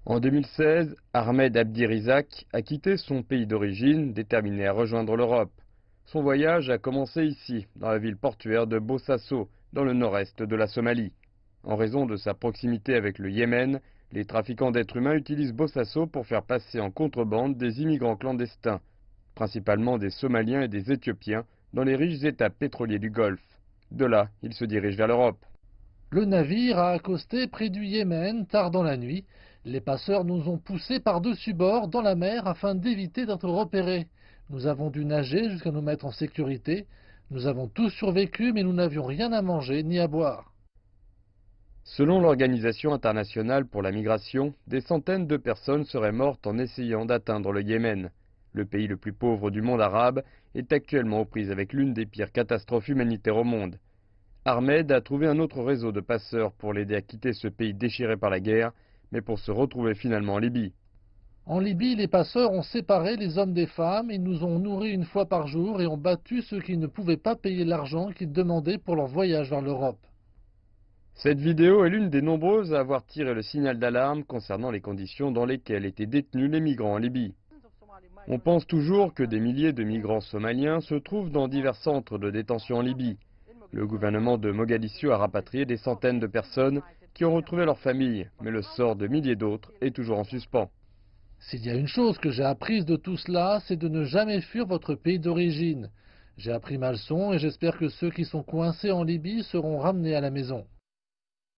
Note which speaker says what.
Speaker 1: En 2016, Ahmed Abdirizak a quitté son pays d'origine, déterminé à rejoindre l'Europe. Son voyage a commencé ici, dans la ville portuaire de Bosaso, dans le nord-est de la Somalie. En raison de sa proximité avec le Yémen, les trafiquants d'êtres humains utilisent Bosaso pour faire passer en contrebande des immigrants clandestins, principalement des Somaliens et des Éthiopiens, dans les riches États pétroliers du Golfe. De là, ils se dirigent vers l'Europe.
Speaker 2: Le navire a accosté près du Yémen tard dans la nuit. Les passeurs nous ont poussés par-dessus bord dans la mer afin d'éviter d'être repérés. Nous avons dû nager jusqu'à nous mettre en sécurité. Nous avons tous survécu, mais nous n'avions rien à manger ni à boire.
Speaker 1: Selon l'Organisation internationale pour la migration, des centaines de personnes seraient mortes en essayant d'atteindre le Yémen. Le pays le plus pauvre du monde arabe est actuellement aux prises avec l'une des pires catastrophes humanitaires au monde. Ahmed a trouvé un autre réseau de passeurs pour l'aider à quitter ce pays déchiré par la guerre, mais pour se retrouver finalement en Libye.
Speaker 2: En Libye, les passeurs ont séparé les hommes des femmes. Ils nous ont nourris une fois par jour et ont battu ceux qui ne pouvaient pas payer l'argent qu'ils demandaient pour leur voyage vers l'Europe.
Speaker 1: Cette vidéo est l'une des nombreuses à avoir tiré le signal d'alarme concernant les conditions dans lesquelles étaient détenus les migrants en Libye. On pense toujours que des milliers de migrants somaliens se trouvent dans divers centres de détention en Libye. Le gouvernement de Mogadiscio a rapatrié des centaines de personnes qui ont retrouvé leur famille, mais le sort de milliers d'autres est toujours en suspens.
Speaker 2: S'il y a une chose que j'ai apprise de tout cela, c'est de ne jamais fuir votre pays d'origine. J'ai appris ma leçon et j'espère que ceux qui sont coincés en Libye seront ramenés à la maison.